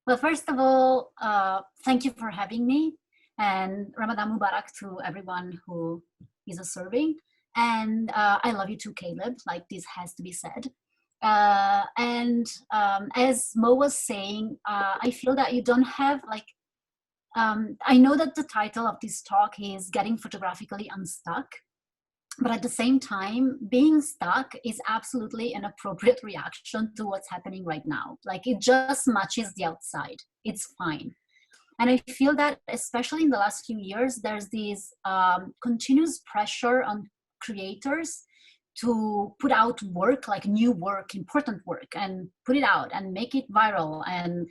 Well, first of all, thank you for having me, and Ramadan Mubarak to everyone who is observing. And I love you too, Caleb. Like, this has to be said. And as Mo was saying, I feel that you don't have like. I know that the title of this talk is "Getting Photographically Unstuck." But at the same time, being stuck is absolutely an appropriate reaction to what's happening right now. Like, it just matches the outside. It's fine. And I feel that, especially in the last few years, there's this continuous pressure on creators to put out work, like new work, important work, and put it out and make it viral. And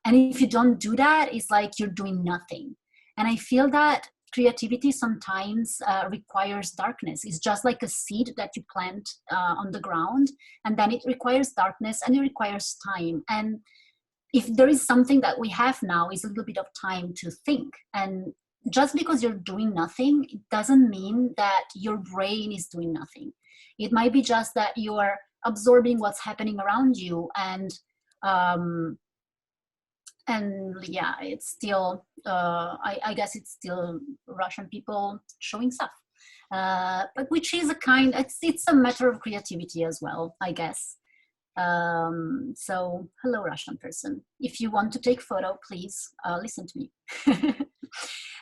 if you don't do that, it's like you're doing nothing. And I feel that creativity sometimes requires darkness. It's just like a seed that you plant on the ground, and then it requires darkness and it requires time. And if there is something that we have now, is a little bit of time to think. And just because you're doing nothing, it doesn't mean that your brain is doing nothing. It might be just that you're absorbing what's happening around you, and yeah, it's still, I guess it's still Russian people showing stuff, but which is it's a matter of creativity as well, I guess. So hello, Russian person. If you want to take photo, please listen to me.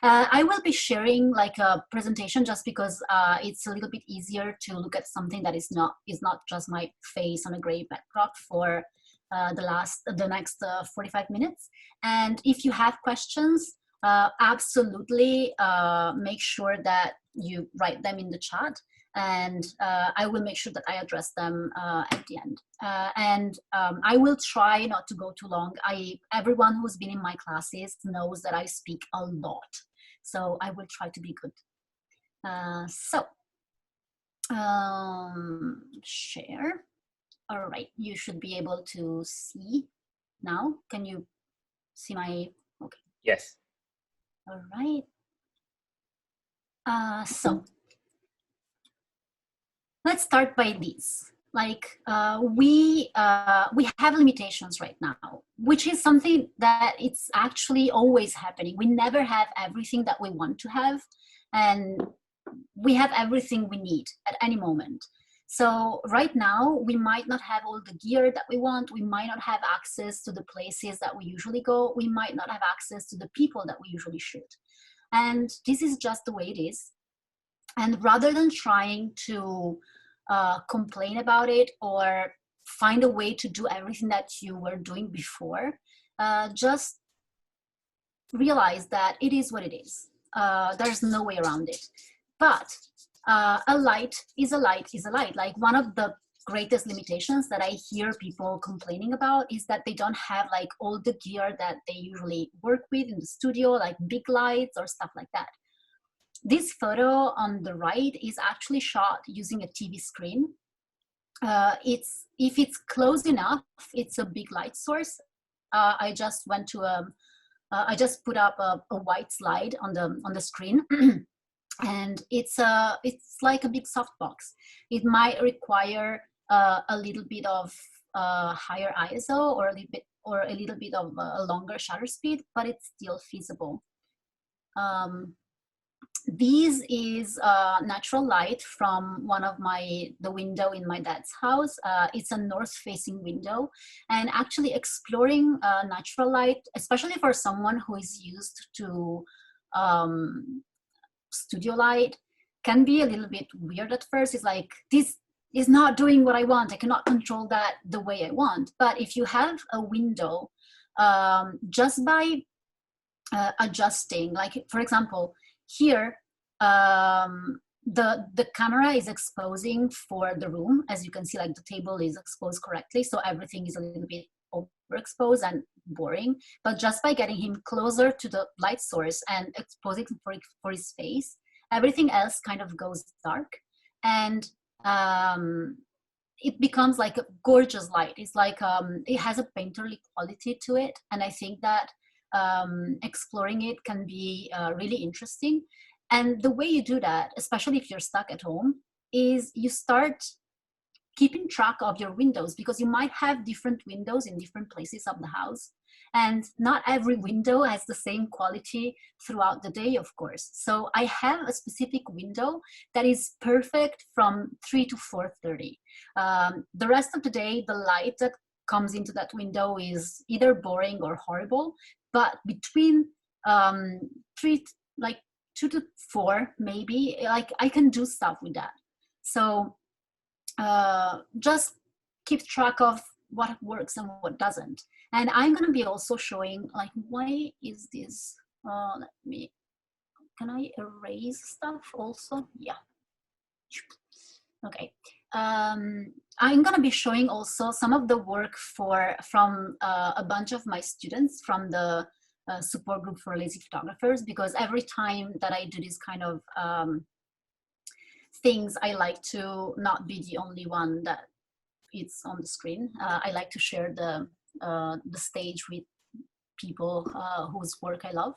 I will be sharing like a presentation just because it's a little bit easier to look at something that is not just my face on a gray backdrop for the next 45 minutes. And if you have questions, absolutely make sure that you write them in the chat, and I will make sure that I address them at the end. I will try not to go too long. Everyone who's been in my classes knows that I speak a lot, so I will try to be good. Share. All right, you should be able to see now. Can you see my, okay. Yes. All right. So let's start by this. Like we have limitations right now, which is something that it's actually always happening. We never have everything that we want to have, and we have everything we need at any moment. So right now, we might not have all the gear that we want. We might not have access to the places that we usually go. We might not have access to the people that we usually should. And this is just the way it is. And rather than trying to complain about it or find a way to do everything that you were doing before, just realize that it is what it is. There's no way around it. But a light is a light is a light. Like, one of the greatest limitations that I hear people complaining about is that they don't have like all the gear that they usually work with in the studio, like big lights or stuff like that. This photo on the right is actually shot using a TV screen. If it's close enough, it's a big light source. I just went to I just put up a white slide on the screen. And it's like a big softbox. It might require a little bit of higher ISO or a little bit of a longer shutter speed, but it's still feasible. This is natural light from the window in my dad's house. It's a north-facing window, and actually exploring natural light, especially for someone who is used to studio light, can be a little bit weird at first. It's like, this is not doing what I want. I cannot control that the way I want. But if you have a window, just by adjusting, like for example, here, the camera is exposing for the room. As you can see, like the table is exposed correctly, so everything is a little bit overexposed and boring. But just by getting him closer to the light source and exposing for his face, everything else kind of goes dark, and it becomes like a gorgeous light. It's like it has a painterly quality to it, and I think that exploring it can be really interesting. And the way you do that, especially if you're stuck at home, is you start keeping track of your windows, because you might have different windows in different places of the house. And not every window has the same quality throughout the day, of course. So I have a specific window that is perfect from 3 to 4:30. The rest of the day, the light that comes into that window is either boring or horrible. But between three, like 2 to 4, maybe, like I can do stuff with that. So just keep track of what works and what doesn't. And I'm going to be also showing, like, why is this, let me, can I erase stuff also? Yeah. Okay. I'm going to be showing also some of the work from a bunch of my students from the support group for lazy photographers, because every time that I do this kind of things, I like to not be the only one that it's on the screen. I like to share the stage with people whose work I love.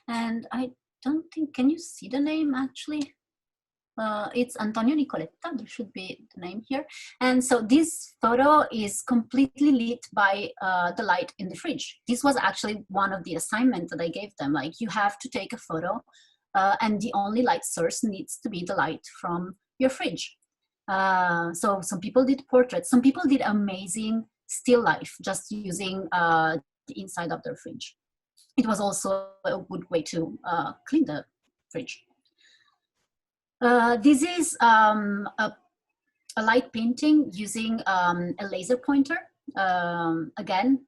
And I don't think, can you see the name actually? It's Antonio Nicoletta, there should be the name here. And so this photo is completely lit by the light in the fridge. This was actually one of the assignments that I gave them. Like, you have to take a photo and the only light source needs to be the light from your fridge. So some people did portraits, some people did amazing still life just using the inside of their fridge. It was also a good way to clean the fridge. This is a light painting using a laser pointer. Again,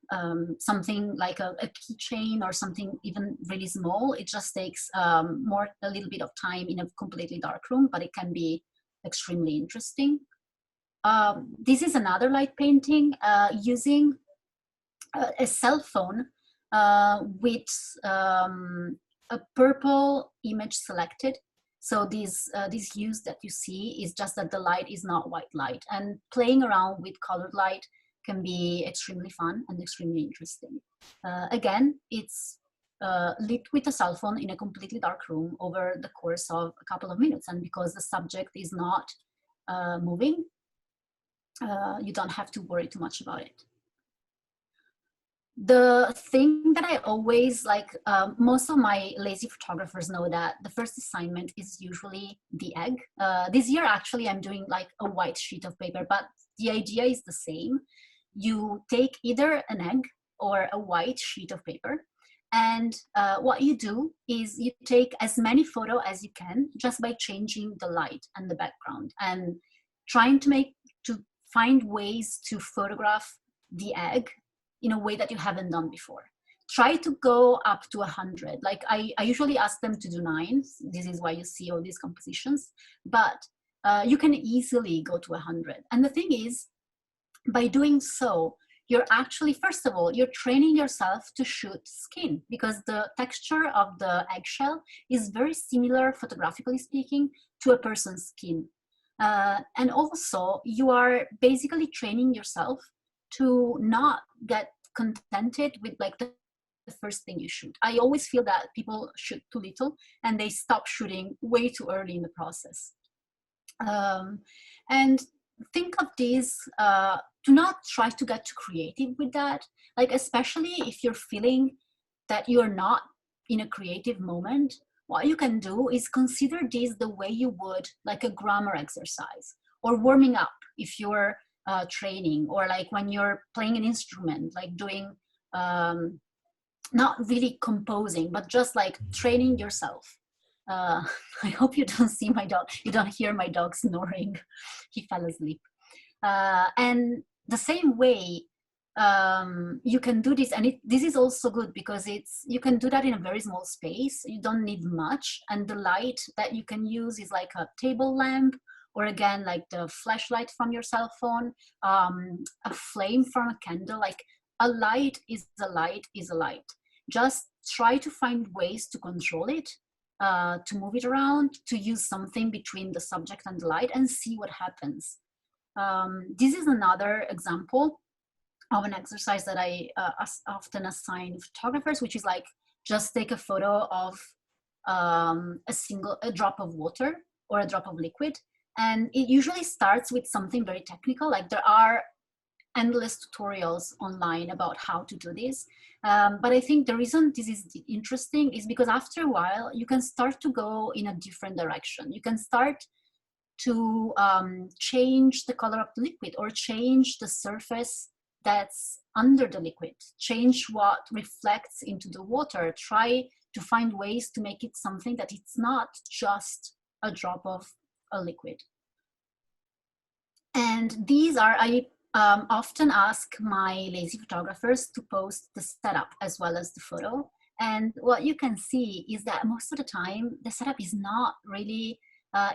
something like a keychain or something even really small. It just takes a little bit of time in a completely dark room, but it can be extremely interesting. This is another light painting using a cell phone with a purple image selected. So this hues that you see is just that the light is not white light, and playing around with colored light can be extremely fun and extremely interesting. Again, it's lit with a cell phone in a completely dark room over the course of a couple of minutes, and because the subject is not moving, you don't have to worry too much about it. The thing that I always like, most of my lazy photographers know that the first assignment is usually the egg. This year, actually, I'm doing like a white sheet of paper, but the idea is the same. You take either an egg or a white sheet of paper, and what you do is you take as many photos as you can just by changing the light and the background, and trying to find ways to photograph the egg in a way that you haven't done before. Try to go up to 100. Like I usually ask them to do 9. This is why you see all these compositions, but you can easily go to 100. And the thing is, by doing so, you're actually, first of all, you're training yourself to shoot skin, because the texture of the eggshell is very similar, photographically speaking, to a person's skin. And also, you are basically training yourself to not get contented with like the first thing you shoot. I always feel that people shoot too little and they stop shooting way too early in the process. And think of this, do not try to get too creative with that. Like, especially if you're feeling that you're not in a creative moment, what you can do is consider this the way you would like a grammar exercise, or warming up if you're training, or like when you're playing an instrument, like doing not really composing, but just like training yourself. I hope you don't see my dog, you don't hear my dog snoring. He fell asleep. And the same way, you can do this, and this is also good because you can do that in a very small space. You don't need much, and the light that you can use is like a table lamp, or again, like the flashlight from your cell phone, a flame from a candle. Like, a light is a light is a light. Just try to find ways to control it, to move it around, to use something between the subject and the light, and see what happens. This is another example of an exercise that I often assign photographers, which is like, just take a photo of a drop of water or a drop of liquid, And it usually starts with something very technical, like there are endless tutorials online about how to do this. But I think the reason this is interesting is because after a while, you can start to go in a different direction. You can start to change the color of the liquid, or change the surface that's under the liquid, change what reflects into the water, try to find ways to make it something that it's not just a drop of a liquid. And these are, I often ask my lazy photographers to post the setup as well as the photo. And what you can see is that most of the time, the setup is not really,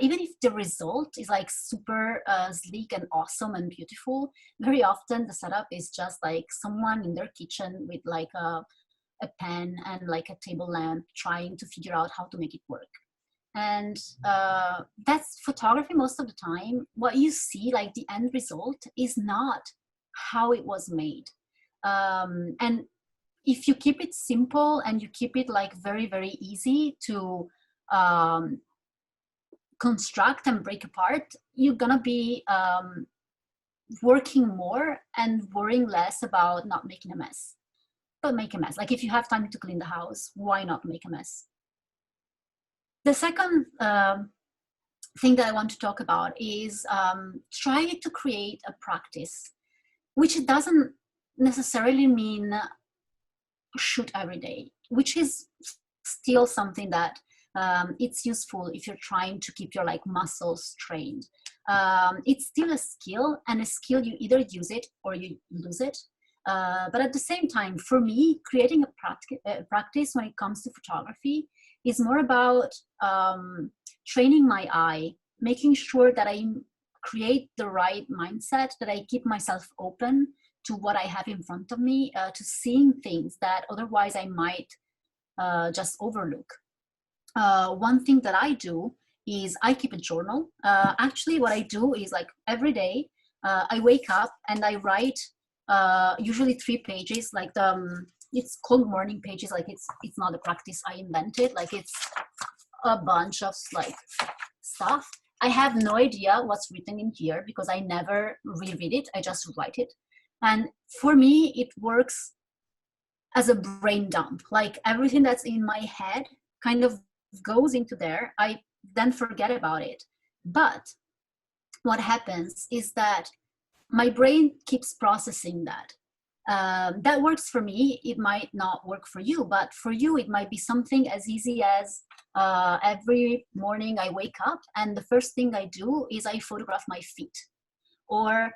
even if the result is like super sleek and awesome and beautiful, very often the setup is just like someone in their kitchen with like a pen and like a table lamp trying to figure out how to make it work. And that's photography most of the time. What you see, like the end result, is not how it was made. And if you keep it simple and you keep it like very, very easy to construct and break apart, you're gonna be working more and worrying less about not making a mess. But make a mess. Like if you have time to clean the house, why not make a mess? The second thing that I want to talk about is try to create a practice, which doesn't necessarily mean shoot every day, which is still something that it's useful if you're trying to keep your like muscles trained. It's still a skill, and a skill you either use it or you lose it. But at the same time, for me, creating a practice when it comes to photography is more about training my eye, making sure that I create the right mindset, that I keep myself open to what I have in front of me, to seeing things that otherwise I might just overlook. One thing that I do is I keep a journal. Actually, what I do is like every day, I wake up and I write usually 3 pages, like it's called morning pages. Like it's not a practice I invented. Like it's a bunch of like stuff. I have no idea what's written in here because I never reread it. I just write it. And for me, it works as a brain dump. Like everything that's in my head kind of goes into there. I then forget about it. But what happens is that my brain keeps processing that. That works for me. It might not work for you, but for you, it might be something as easy as every morning I wake up and the first thing I do is I photograph my feet. Or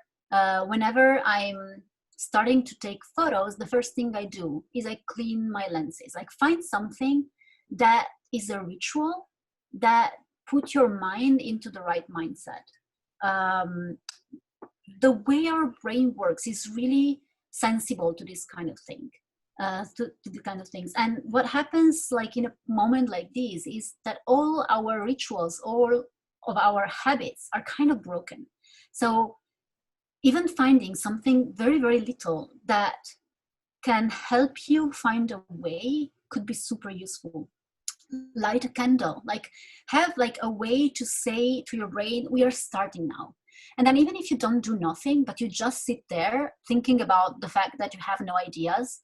whenever I'm starting to take photos, the first thing I do is I clean my lenses. Like find something that is a ritual that put your mind into the right mindset. The way our brain works is really sensible to this kind of thing, to the kind of things. And what happens like in a moment like this is that all our rituals, all of our habits are kind of broken. So even finding something very, very little that can help you find a way could be super useful. Light a candle, like have like a way to say to your brain, we are starting now. And then even if you don't do nothing, but you just sit there thinking about the fact that you have no ideas,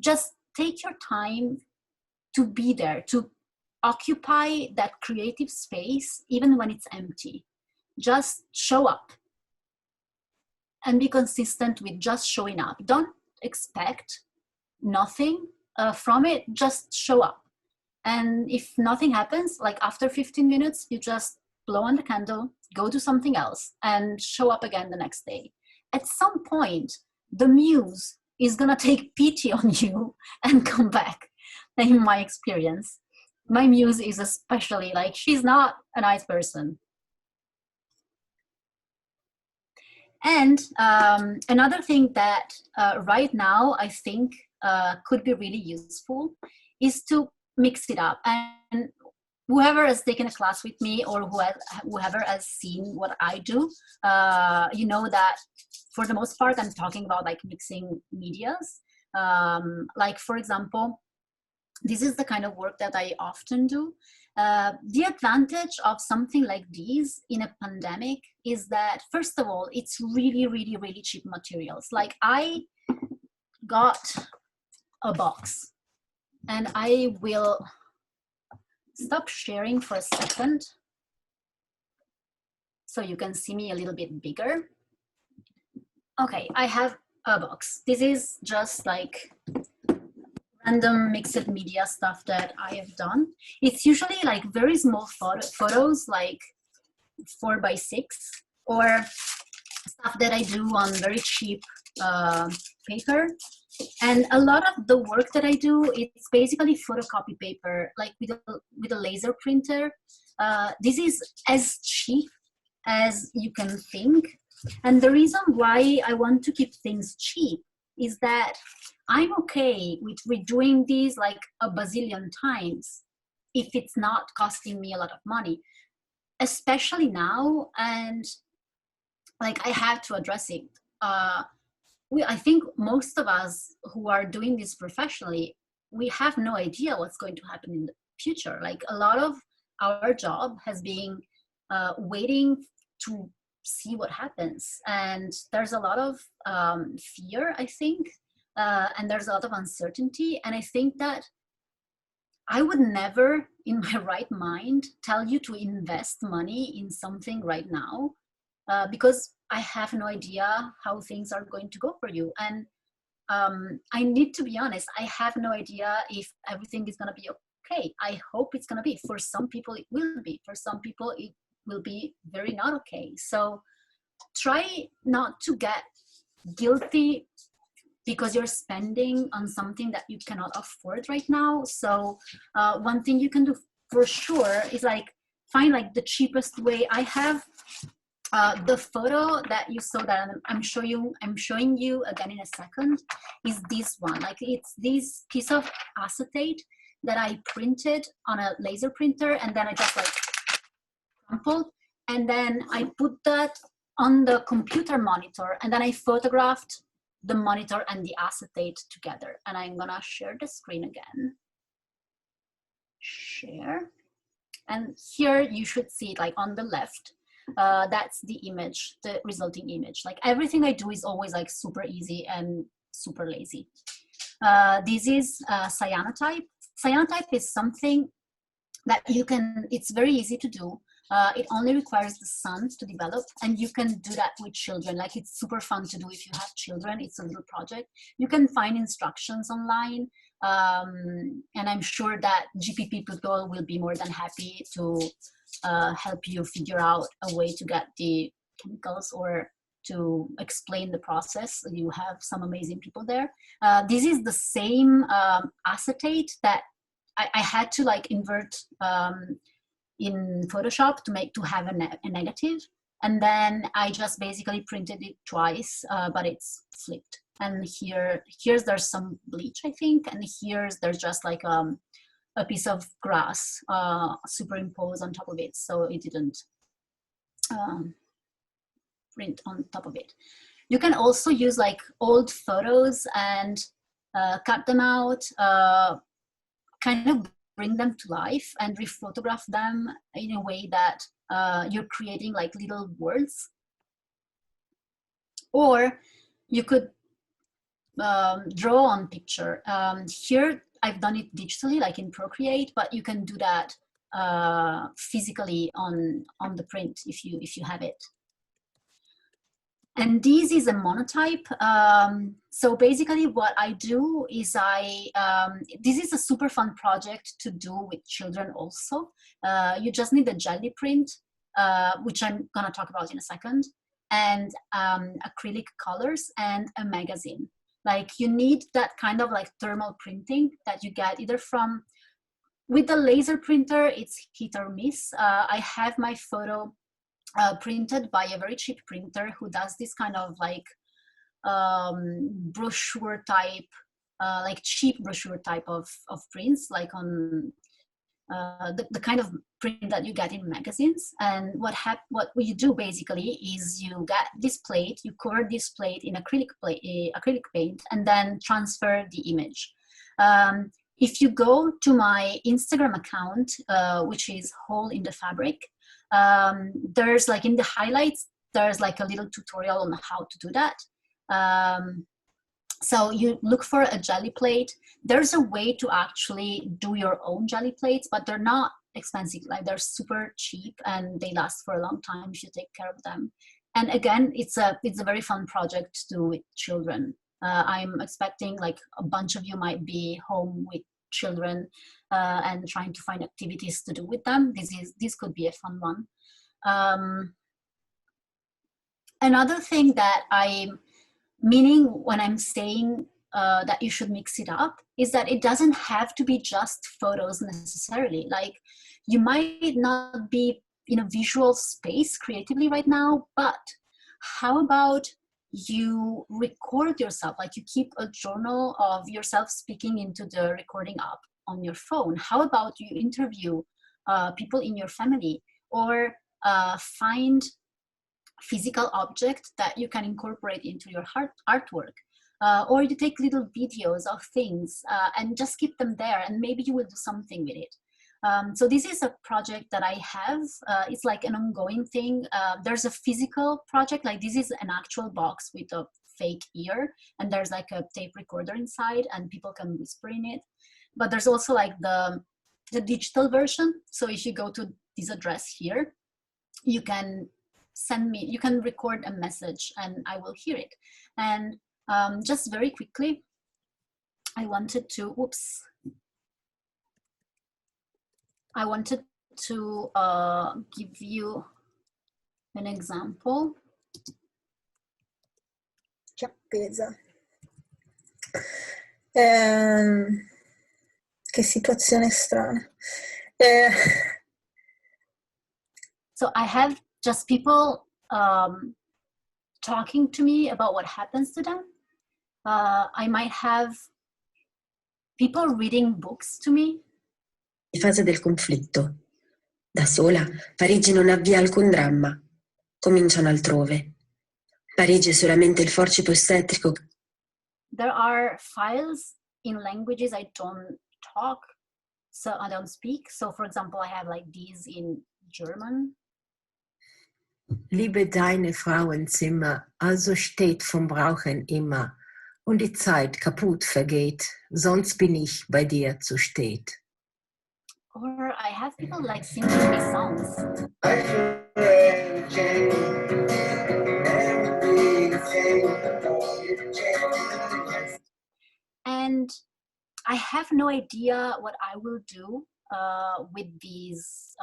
just take your time to be there, to occupy that creative space, even when it's empty. Just show up and be consistent with just showing up. Don't expect nothing from it, just show up. And if nothing happens, like after 15 minutes, you just blow on the candle, go do something else, and show up again the next day. At some point, the muse is gonna take pity on you and come back, in my experience. My muse is especially like, she's not a nice person. And another thing that right now I think could be really useful is to mix it up. And whoever has taken a class with me or whoever has seen what I do, you know that for the most part, I'm talking about like mixing medias. Like for example, this is the kind of work that I often do. The advantage of something like these in a pandemic is that, first of all, it's really, really, really cheap materials. Like I got a box, and I will stop sharing for a second so you can see me a little bit bigger. Okay, I have a box. This is just like random mixed media stuff that I have done. It's usually like very small photos, like 4x6, or stuff that I do on very cheap paper. And a lot of the work that I do, it's basically photocopy paper, like with a laser printer. This is as cheap as you can think. And the reason why I want to keep things cheap is that I'm okay with redoing these like a bazillion times if it's not costing me a lot of money, especially now. And like I have to address it. I think most of us who are doing this professionally, we have no idea what's going to happen in the future. Like a lot of our job has been waiting to see what happens. And there's a lot of fear, I think, and there's a lot of uncertainty. And I think that I would never, in my right mind, tell you to invest money in something right now, because I have no idea how things are going to go for you. And I need to be honest, I have no idea if everything is going to be okay. I hope it's going to be. For some people, it will be. For some people, it will be very not okay. So try not to get guilty because you're spending on something that you cannot afford right now. So one thing you can do for sure is like find like the cheapest way. I have the photo that you saw that I'm showing you again in a second is this one. Like it's this piece of acetate that I printed on a laser printer, and then I just like crumpled, and then I put that on the computer monitor, and then I photographed the monitor and the acetate together. And I'm gonna share the screen again. Share. And here you should see it like on the left. That's the image, the resulting image. Like everything I do is always like super easy and super lazy. This is Cyanotype. Cyanotype is something that you can, it's very easy to do. It only requires the sun to develop, and you can do that with children. Like it's super fun to do if you have children. It's a little project. You can find instructions online, and I'm sure that GPP Tutorial will be more than happy to help you figure out a way to get the chemicals or to explain the process. You have some amazing people there. This is the same acetate that I had to like invert in Photoshop to have a negative, and then I just basically printed it twice, but it's flipped. And here's there's some bleach, I think, and there's just like a piece of grass superimposed on top of it, so it didn't print on top of it. You can also use like old photos and cut them out, kind of bring them to life and rephotograph them in a way that you're creating like little worlds. Or you could draw on picture. Here I've done it digitally, like in Procreate, but you can do that physically on the print if you have it. And this is a monotype. So basically what I do is this is a super fun project to do with children also. You just need a jelly print, which I'm gonna talk about in a second, and acrylic colors and a magazine. Like you need that kind of like thermal printing that you get either from, with the laser printer, it's hit or miss. I have my photo printed by a very cheap printer who does this kind of like brochure type, like cheap brochure type of prints, like on the kind of print that you get in magazines. And what you do basically is you get this plate, you cover this plate in acrylic paint, and then transfer the image. if you go to my Instagram account, which is Hole in the Fabric, there's like in the highlights, there's like a little tutorial on how to do that. So you look for a jelly plate. There's a way to actually do your own jelly plates, but they're not expensive. Like they're super cheap and they last for a long time if you take care of them. And again, it's a very fun project to do with children. I'm expecting like a bunch of you might be home with children and trying to find activities to do with them. This could be a fun one. Another thing that I'm meaning when I'm saying that you should mix it up is that it doesn't have to be just photos necessarily. Like you might not be in a visual space creatively right now, but how about you record yourself? Like you keep a journal of yourself speaking into the recording app on your phone. How about you interview people in your family, or find physical object that you can incorporate into your artwork, or you take little videos of things and just keep them there, and maybe you will do something with it. So this is a project that I have. It's like an ongoing thing. There's a physical project, like this is an actual box with a fake ear, and there's like a tape recorder inside and people can whisper in it. But there's also like the digital version. So if you go to this address here, you can you can record a message and I will hear it. And just very quickly, I wanted to give you an example. Che appesa. Che situazione strana. So I have just people talking to me about what happens to them. I might have people reading books to me. Fase del conflitto. Da sola, Parigi non avvia alcun dramma. Cominciano altrove. Parigi è solamente il forcipo ostetrico. There are files in languages I don't talk, so I don't speak. So for example, I have like these in German. Liebe deine Frauenzimmer, also steht vom Brauchen immer, und die Zeit kaputt vergeht, sonst bin ich bei dir zu stät. Or I have people like singing me songs. And I have no idea what I will do with these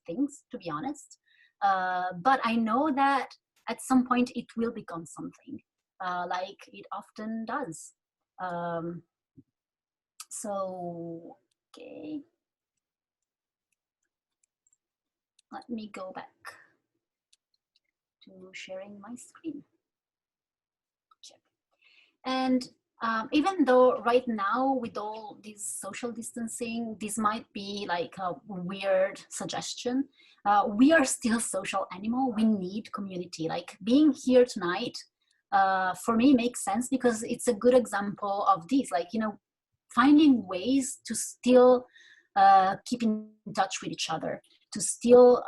things, to be honest. But I know that at some point it will become something, like it often does. So, okay. Let me go back to sharing my screen. Check. And even though right now with all this social distancing, this might be like a weird suggestion, we are still social animal. We need community. Like being here tonight, for me makes sense because it's a good example of this, like, you know, finding ways to still keep in touch with each other, to still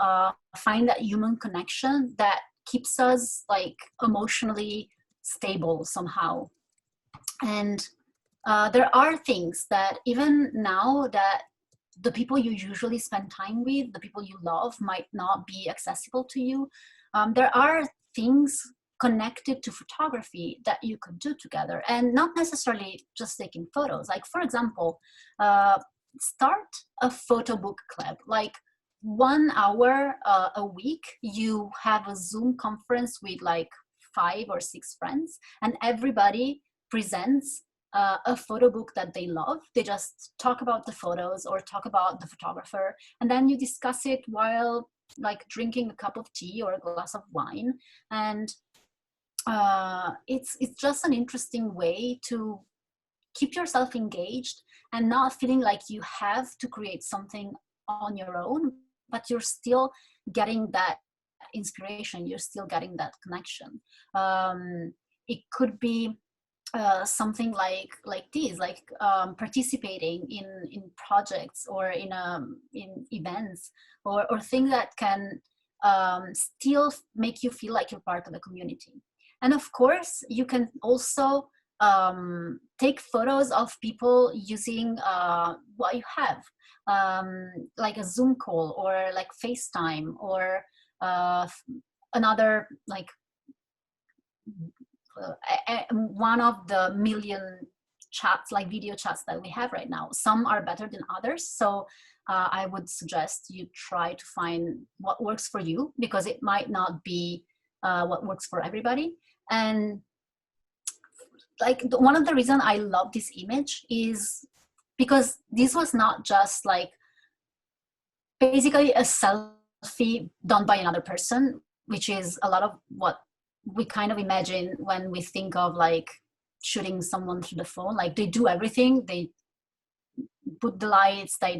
find that human connection that keeps us like emotionally stable somehow. And there are things that even now that the people you usually spend time with, the people you love, might not be accessible to you. There are things connected to photography that you could do together, and not necessarily just taking photos. Like for example, start a photo book club. Like 1 hour a week, you have a Zoom conference with like 5 or 6 friends, and everybody presents a photo book that they love. They just talk about the photos or talk about the photographer, and then you discuss it while like drinking a cup of tea or a glass of wine. And it's just an interesting way to keep yourself engaged and not feeling like you have to create something on your own, but you're still getting that inspiration, you're still getting that connection. It could be something like this, like participating in projects or in events or things that can still make you feel like you're part of the community. And of course, you can also take photos of people using what you have, like a Zoom call or like FaceTime or another like one of the million chats, like video chats that we have right now. Some are better than others. So I would suggest you try to find what works for you, because it might not be what works for everybody. And like one of the reasons I love this image is because this was not just like basically a selfie done by another person, which is a lot of what we kind of imagine when we think of like shooting someone through the phone. Like they do everything, they put the lights, they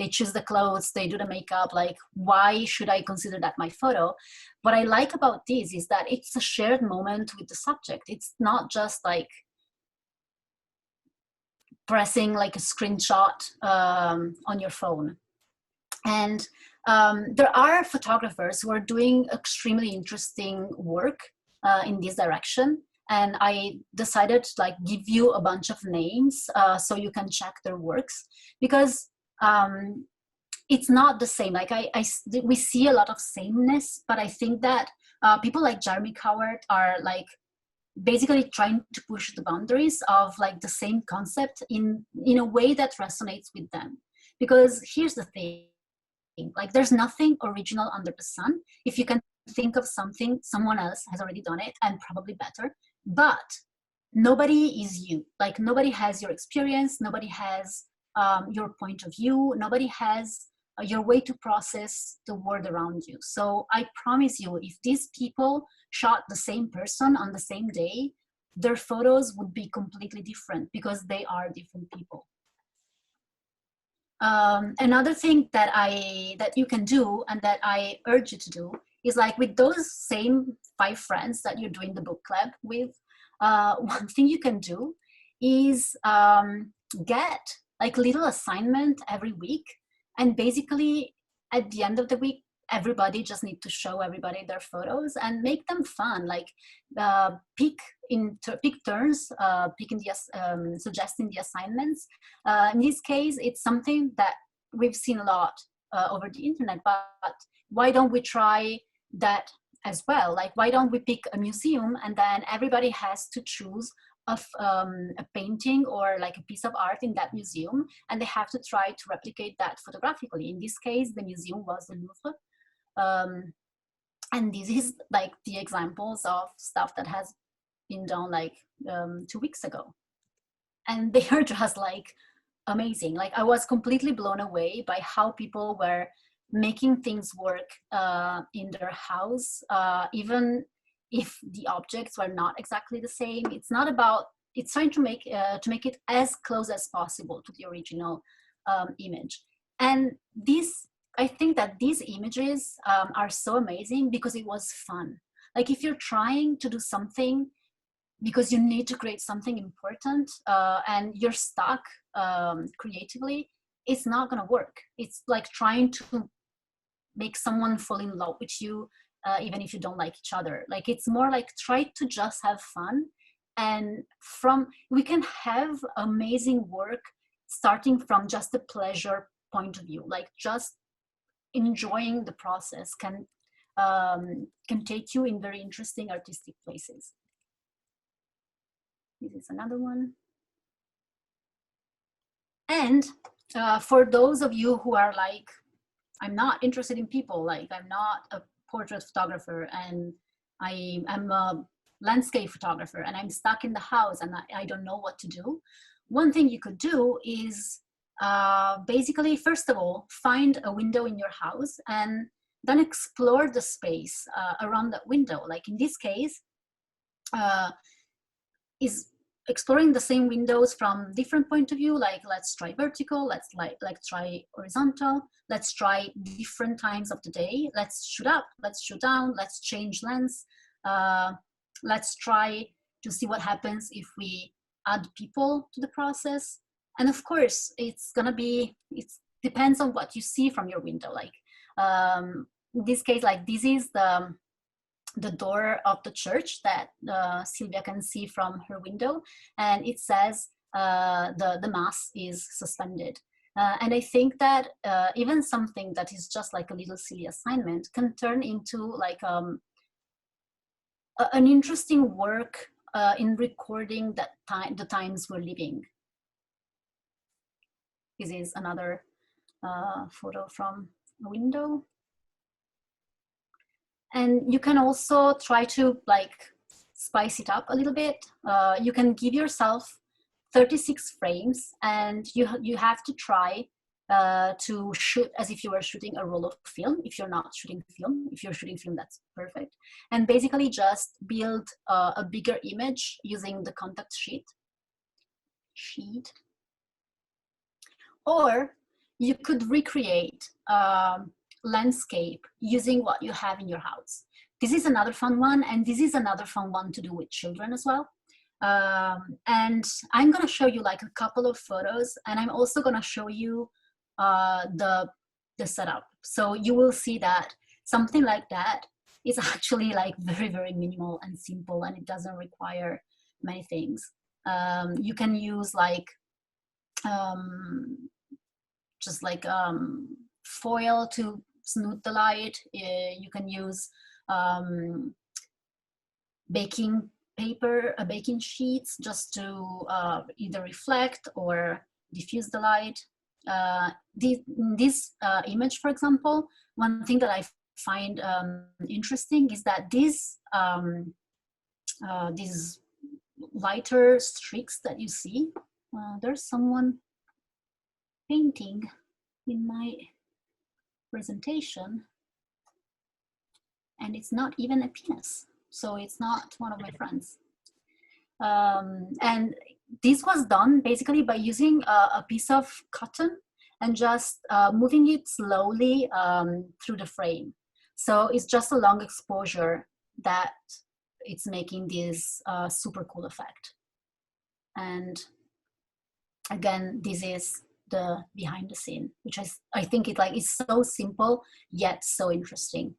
choose the clothes, they do the makeup. Like, why should I consider that my photo? What I like about this is that it's a shared moment with the subject. It's not just like pressing like a screenshot on your phone. And there are photographers who are doing extremely interesting work in this direction. And I decided to like give you a bunch of names so you can check their works, because it's not the same. Like we see a lot of sameness, but I think that people like Jeremy Coward are like basically trying to push the boundaries of like the same concept in a way that resonates with them. Because here's the thing, like there's nothing original under the sun. If you can think of something, someone else has already done it and probably better, but nobody is you. Like nobody has your experience, nobody has your point of view, nobody has your way to process the world around you. So I promise you, if these people shot the same person on the same day, their photos would be completely different, because they are different people. Another thing that you can do, and that I urge you to do, is like with those same 5 friends that you're doing the book club with, one thing you can do is get like little assignment every week, and basically at the end of the week, everybody just need to show everybody their photos and make them fun. Like pick turns, suggesting the assignments. In this case, it's something that we've seen a lot over the internet, but why don't we try that as well? Like, why don't we pick a museum, and then everybody has to choose a painting or like a piece of art in that museum, and they have to try to replicate that photographically. In this case, the museum was the Louvre. And this is like the examples of stuff that has been done like 2 weeks ago. And they are just like amazing. Like I was completely blown away by how people were making things work in their house, even if the objects were not exactly the same. It's not about, it's trying to make it as close as possible to the original image. And this, I think that these images are so amazing because it was fun. Like if you're trying to do something because you need to create something important and you're stuck creatively, it's not gonna work. It's like trying to make someone fall in love with you even if you don't like each other. Like it's more like try to just have fun, and we can have amazing work starting from just a pleasure point of view. Like just enjoying the process can take you in very interesting artistic places. This is another one. And for those of you who are like, I'm not interested in people, like I'm not a portrait photographer and I'm a landscape photographer and I'm stuck in the house and I don't know what to do. One thing you could do is basically, first of all, find a window in your house and then explore the space around that window. Like in this case, is exploring the same windows from different point of view. Like let's try vertical, let's try horizontal, let's try different times of the day, let's shoot up, let's shoot down, let's change lens, let's try to see what happens if we add people to the process. And of course, it's gonna be, it depends on what you see from your window. Like in this case, like this is the door of the church that Silvia can see from her window, and it says the mass is suspended. And I think that even something that is just like a little silly assignment can turn into like an interesting work in recording that the times we're living. This is another photo from a window. And you can also try to like spice it up a little bit. You can give yourself 36 frames, and you have to try to shoot as if you were shooting a roll of film. If you're not shooting film, if you're shooting film, that's perfect. And basically just build a bigger image using the contact sheet. Or you could recreate landscape using what you have in your house. This is another fun one, and this is another fun one to do with children as well. And I'm gonna show you like a couple of photos, and I'm also gonna show you the setup. So you will see that something like that is actually like very, very minimal and simple, and it doesn't require many things. You can use like just like foil to smooth the light. You can use baking paper, baking sheets, just to either reflect or diffuse the light. This image, for example, one thing that I find interesting is that these lighter streaks that you see, there's someone painting in my presentation, and it's not even a penis, so it's not one of my friends. And this was done basically by using a piece of cotton and just moving it slowly through the frame. So it's just a long exposure that it's making this super cool effect. And again, this is the behind the scene, which I think it's so simple yet so interesting.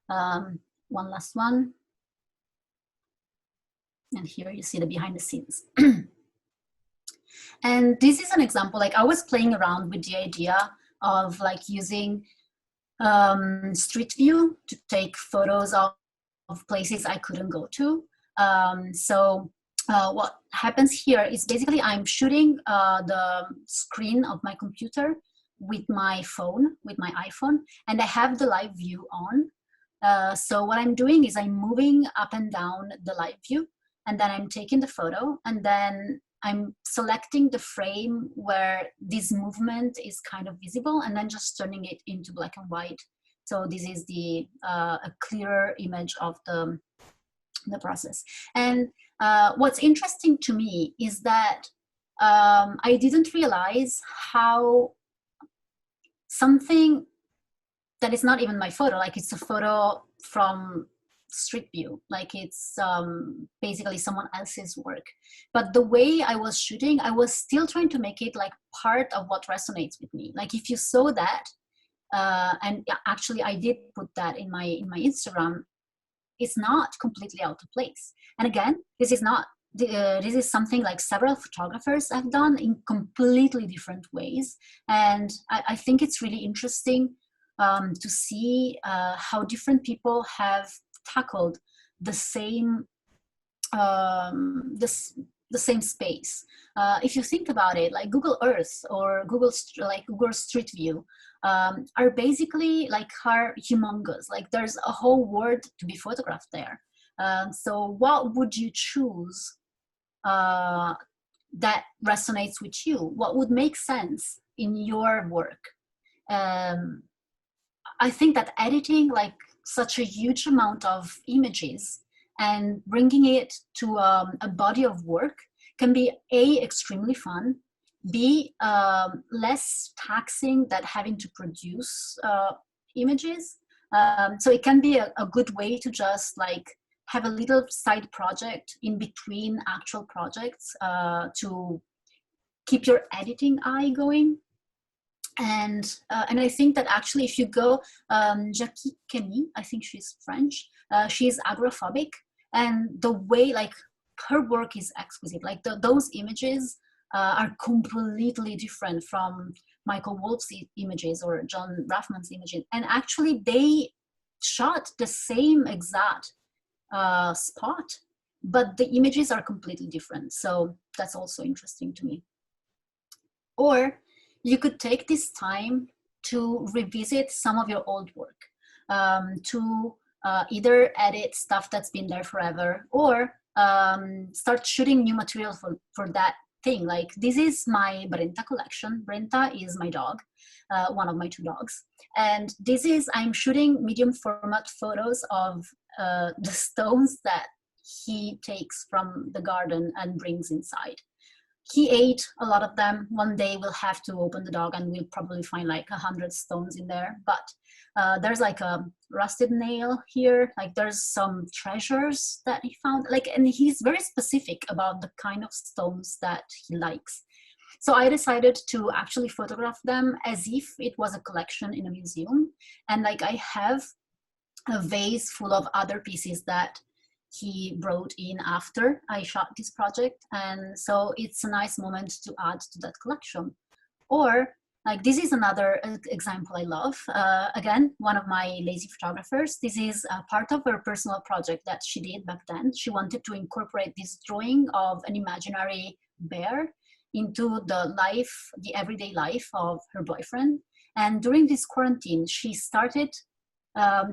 One last one, and here you see the behind the scenes. And this is an example. Like I was playing around with the idea of like using Street View to take photos of places I couldn't go to. What happens here is basically I'm shooting the screen of my computer with my phone, with my iPhone, and I have the live view on. So what I'm doing is I'm moving up and down the live view, and then I'm taking the photo, and then I'm selecting the frame where this movement is kind of visible, and then just turning it into black and white. So this is the a clearer image of the process. And what's interesting to me is that I didn't realize how something that is not even my photo, like it's a photo from Street View, like it's basically someone else's work. But the way I was shooting, I was still trying to make it like part of what resonates with me. Like if you saw that, and actually I did put that in my Instagram, it's not completely out of place. And again, this is not this is something like several photographers have done in completely different ways, and I think it's really interesting to see how different people have tackled the same the same space. If you think about it, like Google Earth or Google Street View are basically like are humongous. Like there's a whole world to be photographed there. So what would you choose that resonates with you? What would make sense in your work? I think that editing like such a huge amount of images and bringing it to a body of work can be A, extremely fun, B, less taxing than having to produce images. So it can be a good way to just like have a little side project in between actual projects to keep your editing eye going. And I think that actually if you go, Jackie Kenny, I think she's French, she's agoraphobic, and the way like her work is exquisite. Like those images are completely different from Michael Wolff's images or John Raffman's images. And actually they shot the same exact spot, but the images are completely different. So that's also interesting to me. Or you could take this time to revisit some of your old work, to either edit stuff that's been there forever, or start shooting new material for that thing. Like this is my Brenta collection. Brenta is my dog, one of my 2 dogs. And this is, I'm shooting medium format photos of the stones that he takes from the garden and brings inside. He ate a lot of them. One day we'll have to open the dog and we'll probably find like 100 stones in there. But there's like a rusted nail here. Like there's some treasures that he found. Like, and he's very specific about the kind of stones that he likes. So I decided to actually photograph them as if it was a collection in a museum. And like I have a vase full of other pieces that he brought in after I shot this project, and so it's a nice moment to add to that collection. Or like this is another example I love. Again, one of my lazy photographers. This is a part of her personal project that she did back then. She wanted to incorporate this drawing of an imaginary bear into the life, the everyday life of her boyfriend. And during this quarantine, she started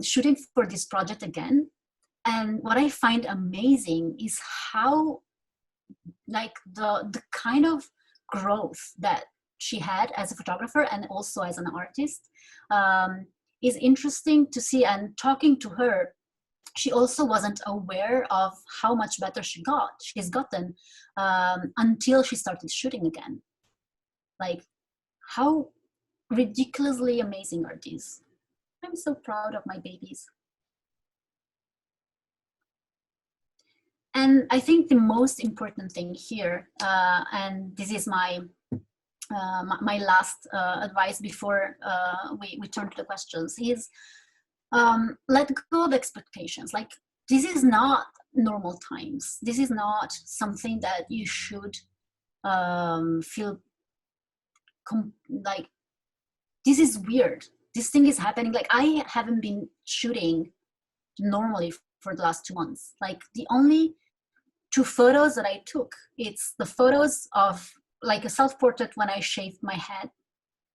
shooting for this project again. And what I find amazing is how like the kind of growth that she had as a photographer and also as an artist is interesting to see. And talking to her, she also wasn't aware of how much better she's gotten until she started shooting again. Like how ridiculously amazing are these? I'm so proud of my babies. And I think the most important thing here, and this is my my last advice before we turn to the questions, is let go of expectations. Like this is not normal times. This is not something that you should feel like this is weird. This thing is happening. Like I haven't been shooting normally for the last 2 months. Like the only 2 photos that I took, it's the photos of like a self-portrait when I shaved my head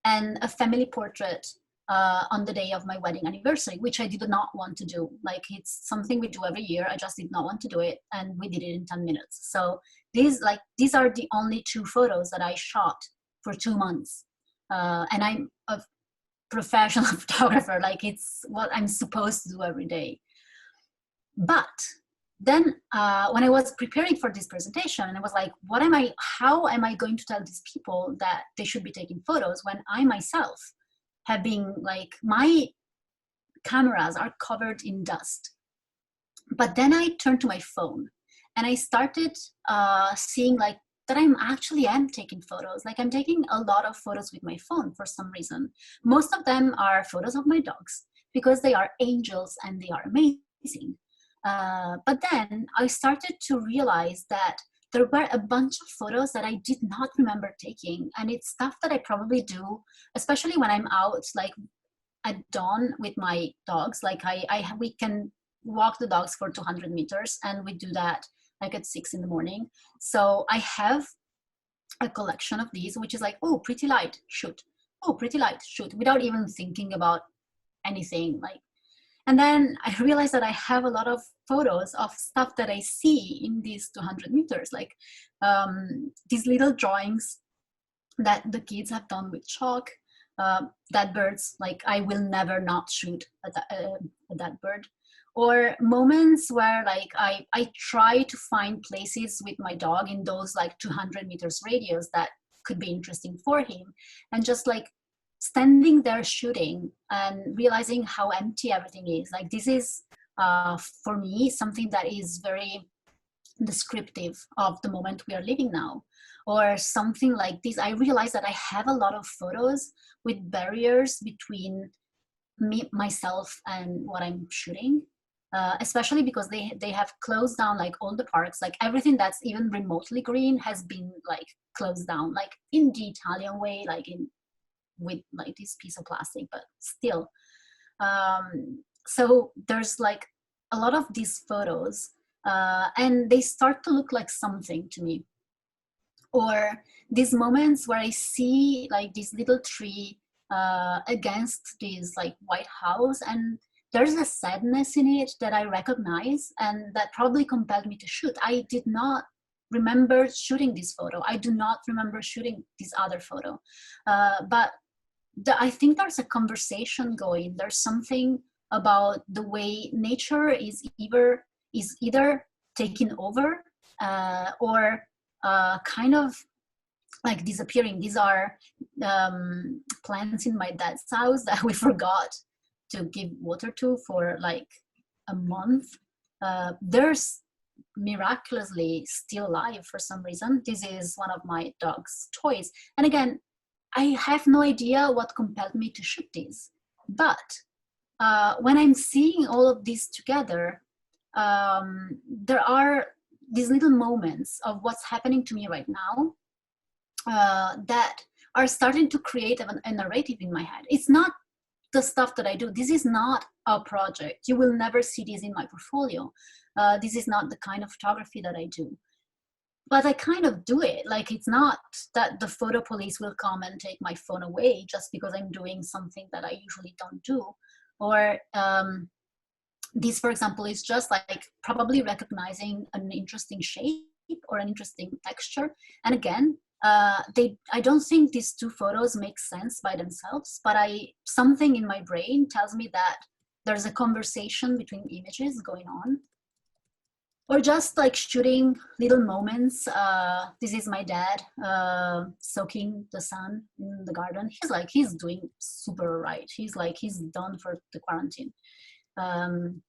and a family portrait on the day of my wedding anniversary, which I did not want to do. Like it's something we do every year. I just did not want to do it, and we did it in 10 minutes. So these are the only 2 photos that I shot for 2 months. And I'm a professional photographer. Like it's what I'm supposed to do every day. But then when I was preparing for this presentation, and I was like, how am I going to tell these people that they should be taking photos when I myself have been like, my cameras are covered in dust. But then I turned to my phone and I started seeing like that I am taking photos. Like I'm taking a lot of photos with my phone for some reason. Most of them are photos of my dogs because they are angels and they are amazing. But then I started to realize that there were a bunch of photos that I did not remember taking. And it's stuff that I probably do, especially when I'm out like at dawn with my dogs. Like we can walk the dogs for 200 meters and we do that like at 6 in the morning. So I have a collection of these, which is like, oh, pretty light, shoot. Oh, pretty light, shoot, without even thinking about anything. Like, and then I realized that I have a lot of photos of stuff that I see in these 200 meters, like these little drawings that the kids have done with chalk, that birds, like I will never not shoot at that bird. Or moments where like I try to find places with my dog in those like 200 meters radius that could be interesting for him. And just like standing there shooting and realizing how empty everything is. Like this is for me, something that is very descriptive of the moment we are living now, or something like this. I realized that I have a lot of photos with barriers between myself and what I'm shooting, especially because they have closed down like all the parks, like everything that's even remotely green has been like closed down, like in the Italian way, like with like this piece of plastic, but still. So there's like a lot of these photos, and they start to look like something to me. Or these moments where I see like this little tree against this like white house, and there's a sadness in it that I recognize, and that probably compelled me to shoot. I did not remember shooting this photo. I do not remember shooting this other photo, but I think there's a conversation going. There's something about the way nature is either taking over or kind of like disappearing. These are plants in my dad's house that we forgot to give water to for like a month. There's miraculously still alive for some reason. This is one of my dog's toys. And again, I have no idea what compelled me to shoot these. But when I'm seeing all of these together, there are these little moments of what's happening to me right now that are starting to create a narrative in my head. It's not the stuff that I do. This is not a project. You will never see this in my portfolio. This is not the kind of photography that I do. But I kind of do it. Like, it's not that the photo police will come and take my phone away just because I'm doing something that I usually don't do. Or this, for example, is just like probably recognizing an interesting shape or an interesting texture. And again, I don't think these two photos make sense by themselves, but something in my brain tells me that there's a conversation between images going on. Or just like shooting little moments. This is my dad soaking the sun in the garden. He's doing super right. He's done for the quarantine. And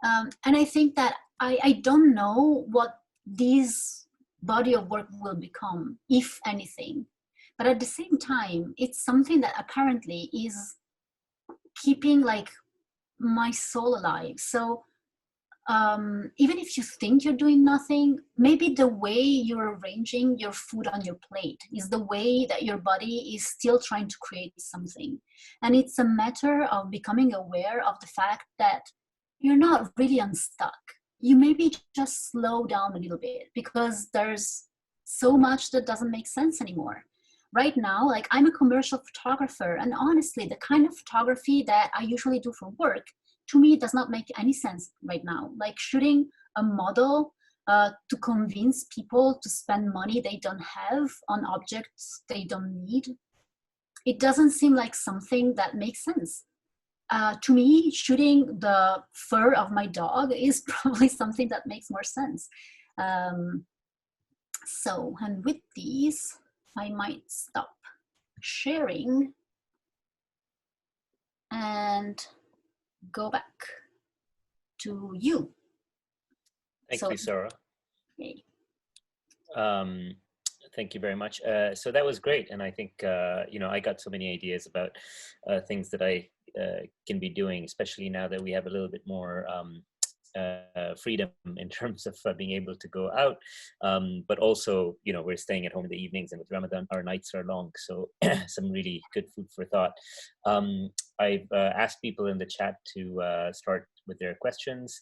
I think that I don't know what this body of work will become, if anything. But at the same time, it's something that apparently is keeping like my soul alive. So even if you think you're doing nothing, maybe the way you're arranging your food on your plate is the way that your body is still trying to create something. And it's a matter of becoming aware of the fact that you're not really unstuck. You maybe just slow down a little bit because there's so much that doesn't make sense anymore. Right now, like, I'm a commercial photographer, and honestly, the kind of photography that I usually do for work, to me, it does not make any sense right now. Like shooting a model to convince people to spend money they don't have on objects they don't need, it doesn't seem like something that makes sense. To me, shooting the fur of my dog is probably something that makes more sense. And with these, I might stop sharing and go back to you. Thank you, Sara. Okay. Thank you very much. So that was great. And I think, I got so many ideas about things that I can be doing, especially now that we have a little bit more freedom in terms of being able to go out. But also, we're staying at home in the evenings, and with Ramadan, our nights are long. So some really good food for thought. I've asked people in the chat to start with their questions.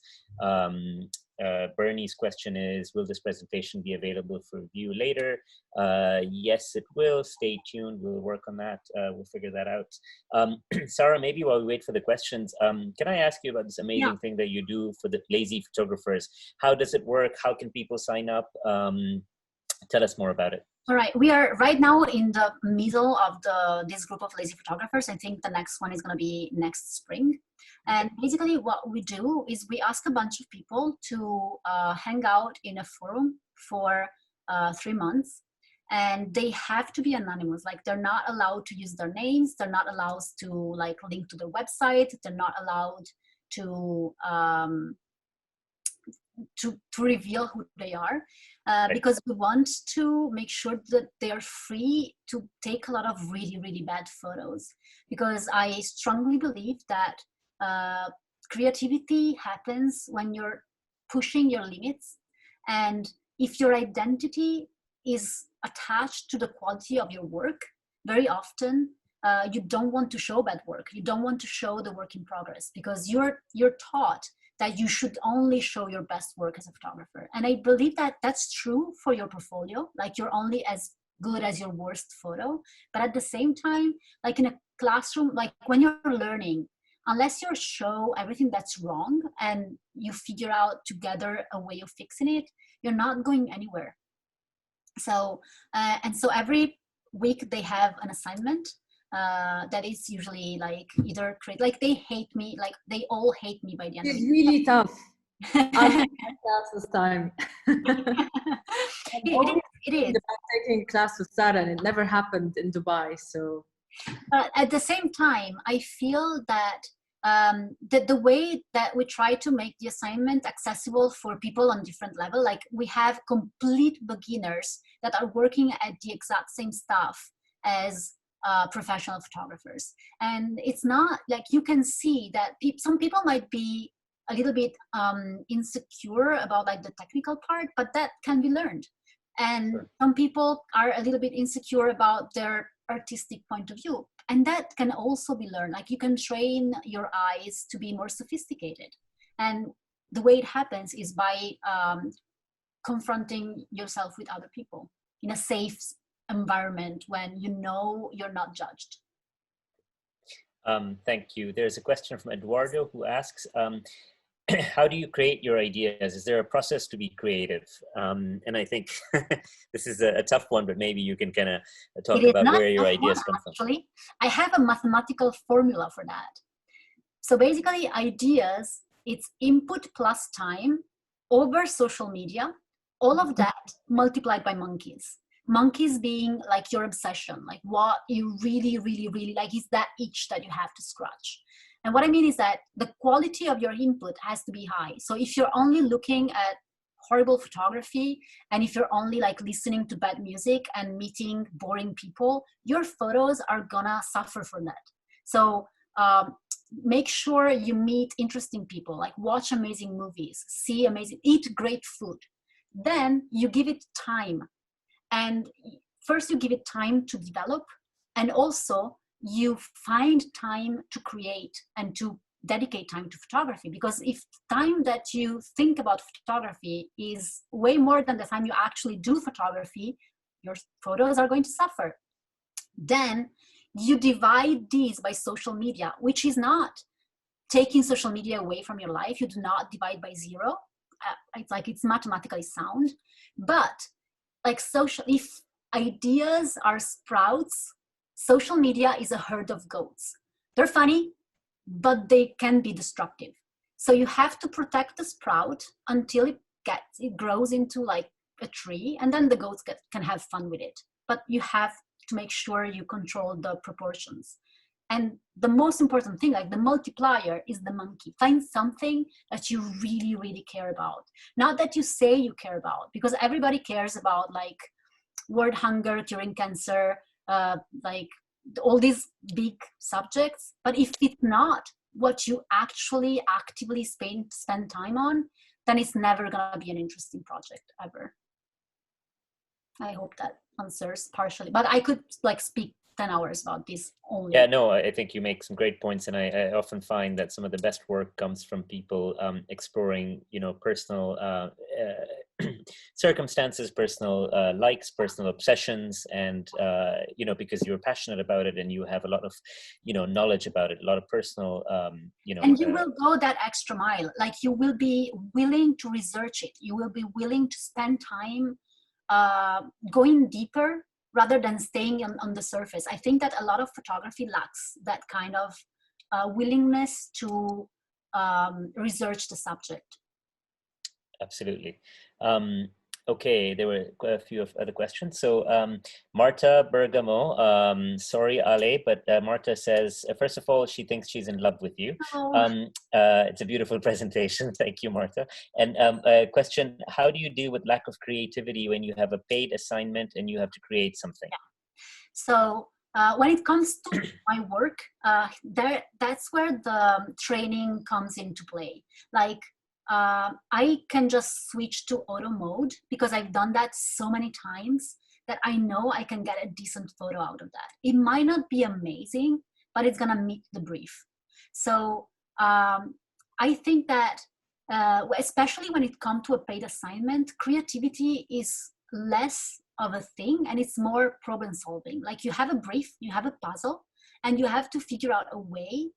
Bernie's question is, will this presentation be available for view later? Yes, it will. Stay tuned. We'll work on that. We'll figure that out. Sara, maybe while we wait for the questions, can I ask you about this amazing thing that you do for the lazy photographers? How does it work? How can people sign up? Tell us more about it. All right, we are right now in the middle of this group of lazy photographers. I think the next one is going to be next spring. And basically what we do is we ask a bunch of people to hang out in a forum for 3 months. And they have to be anonymous. Like, they're not allowed to use their names. They're not allowed to like link to their website. They're not allowed to reveal who they are, because we want to make sure that they are free to take a lot of really, really bad photos. Because I strongly believe that creativity happens when you're pushing your limits, and if your identity is attached to the quality of your work, very often you don't want to show bad work. You don't want to show the work in progress, because you're taught that you should only show your best work as a photographer. And I believe that that's true for your portfolio. Like, you're only as good as your worst photo. But at the same time, like in a classroom, like when you're learning, unless you show everything that's wrong and you figure out together a way of fixing it, you're not going anywhere. So, and so every week they have an assignment that is usually like either like they hate me, like they all hate me by the end of It's it. really tough. I've had class this time. It is. About taking a class with Sara, and it never happened in Dubai. So, but at the same time, I feel that the way that we try to make the assignment accessible for people on different level, like we have complete beginners that are working at the exact same stuff as professional photographers. And it's not like, you can see that some people might be a little bit insecure about like the technical part, but that can be learned. And Sure. Some people are a little bit insecure about their artistic point of view, and that can also be learned. Like, you can train your eyes to be more sophisticated, and the way it happens is by confronting yourself with other people in a safe environment when you know you're not judged. Thank you. There's a question from Eduardo who asks, how do you create your ideas? Is there a process to be creative? And I think this is a tough one, but maybe you can kind of talk about where your ideas come from. Actually, I have a mathematical formula for that. So basically, ideas, it's input plus time over social media, all of that multiplied by monkeys. Monkeys being like your obsession, like what you really, really, really like is that itch that you have to scratch. And what I mean is that the quality of your input has to be high. So if you're only looking at horrible photography, and if you're only like listening to bad music and meeting boring people, your photos are gonna suffer from that. So make sure you meet interesting people, like watch amazing movies, eat great food. Then you give it time. And first you give it time to develop, and also you find time to create and to dedicate time to photography. Because if time that you think about photography is way more than the time you actually do photography, your photos are going to suffer. Then you divide these by social media, which is not taking social media away from your life. You do not divide by zero. It's like, it's mathematically sound. But like if ideas are sprouts, social media is a herd of goats. They're funny, but they can be destructive. So you have to protect the sprout until it grows into like a tree, and then the goats can have fun with it. But you have to make sure you control the proportions. And the most important thing, like the multiplier, is the monkey. Find something that you really, really care about. Not that you say you care about, because everybody cares about like world hunger, curing cancer, like all these big subjects. But if it's not what you actually actively spend time on, then it's never gonna be an interesting project ever. I hope that answers partially, but I could like speak 10 hours about this only. Yeah, no, I think you make some great points, and I often find that some of the best work comes from people exploring, personal circumstances, personal likes, personal obsessions, and because you're passionate about it and you have a lot of knowledge about it, a lot of personal and you will go that extra mile. Like, you will be willing to research it, you will be willing to spend time going deeper rather than staying on the surface. I think that a lot of photography lacks that kind of willingness to research the subject. Absolutely. Okay, there were quite a few of other questions. So Marta Bergamo, sorry Ale, but Marta says, first of all, she thinks she's in love with you. Oh. It's a beautiful presentation. Thank you, Marta. And a question, how do you deal with lack of creativity when you have a paid assignment and you have to create something? Yeah. So when it comes to my work, that's where the training comes into play. Like, I can just switch to auto mode because I've done that so many times that I know I can get a decent photo out of that. It might not be amazing, but it's gonna meet the brief. So I think that especially when it comes to a paid assignment, creativity is less of a thing and it's more problem solving. Like you have a brief, you have a puzzle, and you have to figure out a way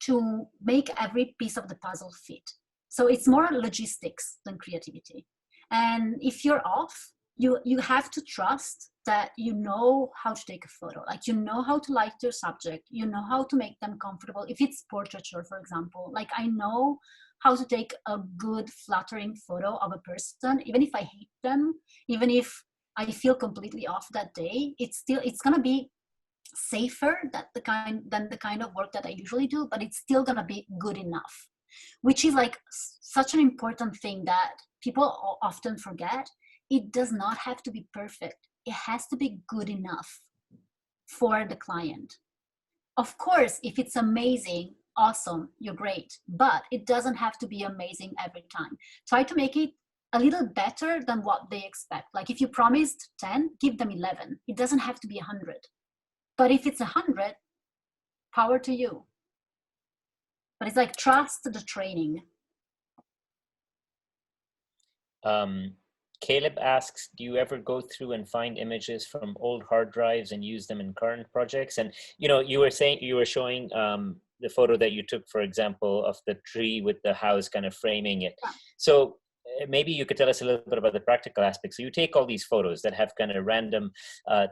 to make every piece of the puzzle fit. So it's more logistics than creativity. And if you're off, you have to trust that you know how to take a photo. Like you know how to light your subject, you know how to make them comfortable. If it's portraiture, for example, like I know how to take a good flattering photo of a person, even if I hate them, even if I feel completely off that day, it's gonna be safer than the kind of work that I usually do, but it's still gonna be good enough, which is like such an important thing that people often forget. It does not have to be perfect. It has to be good enough for the client. Of course, if it's amazing, awesome, you're great, but it doesn't have to be amazing every time. Try to make it a little better than what they expect. Like if you promised 10, give them 11. It doesn't have to be 100. But if it's 100, power to you. But it's like trust the training. Caleb asks, do you ever go through and find images from old hard drives and use them in current projects? And you know, you were showing the photo that you took, for example, of the tree with the house kind of framing it. Yeah. So maybe you could tell us a little bit about the practical aspects. So you take all these photos that have kind of random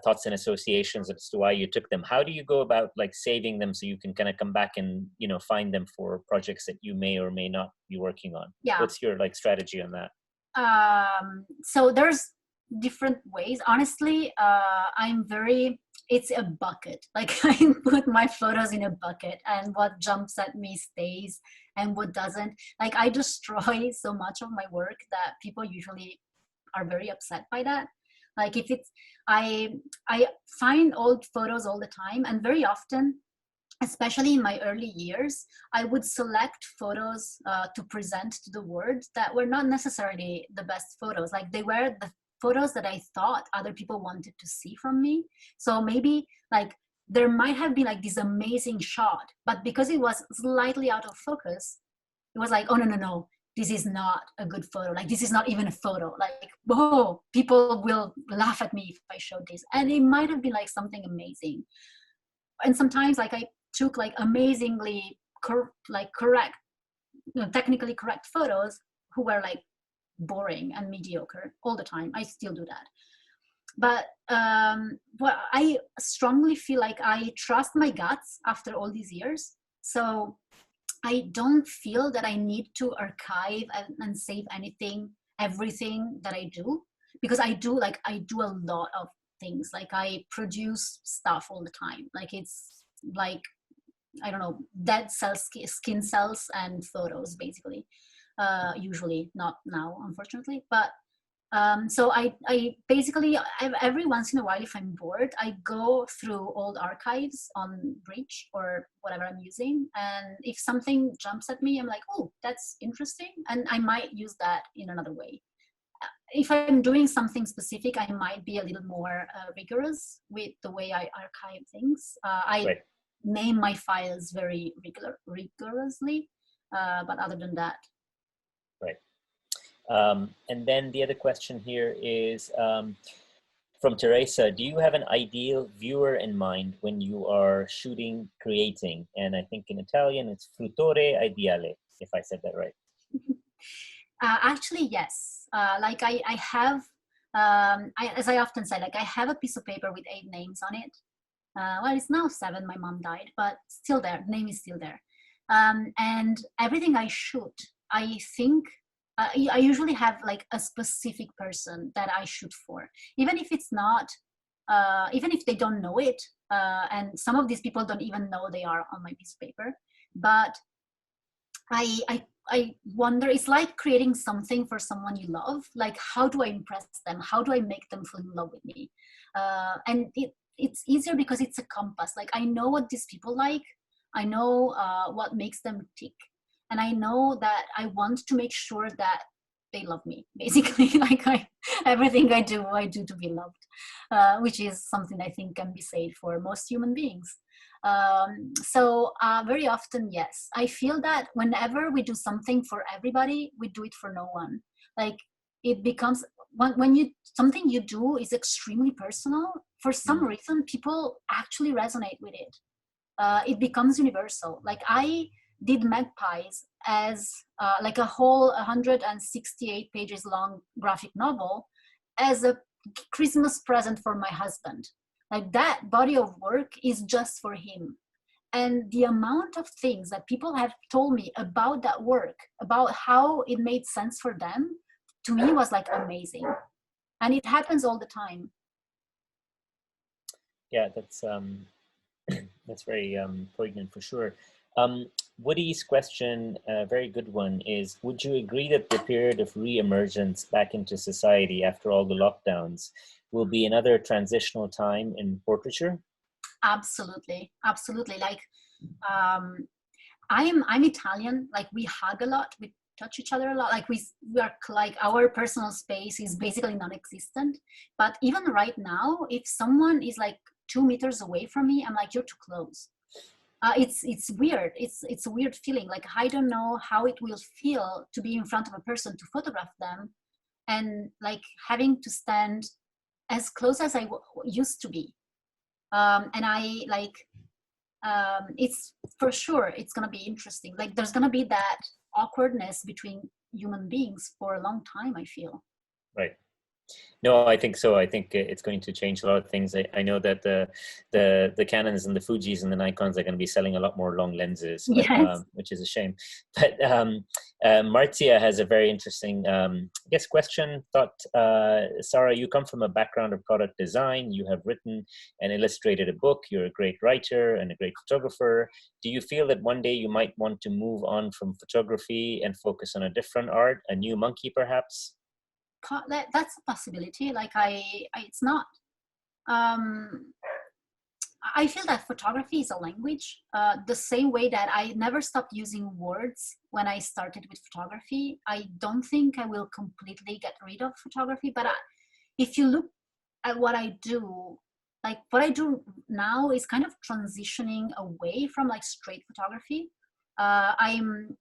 thoughts and associations as to why you took them. How do you go about like saving them so you can kind of come back and, you know, find them for projects that you may or may not be working on? Yeah. What's your like strategy on that? So there's different ways. Honestly, it's a bucket. Like I put my photos in a bucket and what jumps at me stays and what doesn't. Like I destroy so much of my work that people usually are very upset by that. Like if it's, I find old photos all the time, and very often, especially in my early years, I would select photos to present to the world that were not necessarily the best photos. Like they were the photos that I thought other people wanted to see from me. So maybe like there might have been like this amazing shot, but because it was slightly out of focus, it was like, oh, no, this is not a good photo. Like this is not even a photo. Like, whoa, people will laugh at me if I show this. And it might have been like something amazing. And sometimes like I took like amazingly correct, technically correct photos who were like boring and mediocre all the time. I still do that. But I strongly feel like I trust my guts after all these years. So I don't feel that I need to archive and save everything that I do, because I do a lot of things. Like I produce stuff all the time. Like it's like, I don't know, dead cells, skin cells and photos basically. Usually, not now, unfortunately. But so I basically, every once in a while, if I'm bored, I go through old archives on Bridge or whatever I'm using. And if something jumps at me, I'm like, oh, that's interesting. And I might use that in another way. If I'm doing something specific, I might be a little more rigorous with the way I archive things. I name my files very rigorously, but other than that. Right. And then the other question here is from Teresa. Do you have an ideal viewer in mind when you are shooting, creating? And I think in Italian, it's fruttore ideale, if I said that right. Actually, yes. Like I have, as I often say, like I have a piece of paper with 8 names on it. Well, it's now 7, my mom died, but still there, the name is still there. And everything I shoot, I think I usually have like a specific person that I shoot for, even if it's not, even if they don't know it, and some of these people don't even know they are on my piece of paper. But I wonder, it's like creating something for someone you love. Like, how do I impress them? How do I make them fall in love with me? And it's easier because it's a compass. Like, I know what these people like. I know what makes them tick. And I know that I want to make sure that they love me, basically. Like, everything I do to be loved, which is something I think can be said for most human beings. So very often, yes, I feel that whenever we do something for everybody, we do it for no one. Like, it becomes, when you, something you do is extremely personal, for some reason people actually resonate with it. It becomes universal. Like, I did Magpies as like a whole 168 pages long graphic novel as a Christmas present for my husband. Like, that body of work is just for him. And the amount of things that people have told me about that work, about how it made sense for them, to me was like amazing. And it happens all the time. Yeah, that's that's very poignant for sure. Woody's question, a very good one, is: would you agree that the period of re-emergence back into society after all the lockdowns will be another transitional time in portraiture? Absolutely, absolutely. Like, I'm Italian. Like, we hug a lot, we touch each other a lot. Like, we are like, our personal space is basically non-existent. But even right now, if someone is like 2 meters away from me, I'm like, you're too close. It's weird. It's a weird feeling. Like, I don't know how it will feel to be in front of a person to photograph them, and like having to stand as close as I used to be. And I like, it's for sure, it's gonna be interesting. Like, there's gonna be that awkwardness between human beings for a long time, I feel. Right. No, I think so. I think it's going to change a lot of things. I know that the Canons and the Fujis and the Nikons are going to be selling a lot more long lenses, but, Yes. which is a shame. But Marzia has a very interesting, I guess, question. Thought, Sara, you come from a background of product design. You have written and illustrated a book. You're a great writer and a great photographer. Do you feel that one day you might want to move on from photography and focus on a different art, a new monkey, perhaps? That's a possibility. Like, it's not, I feel that photography is a language, the same way that I never stopped using words when I started with photography. I don't think I will completely get rid of photography, but if you look at what I do, like, what I do now is kind of transitioning away from like straight photography. I'm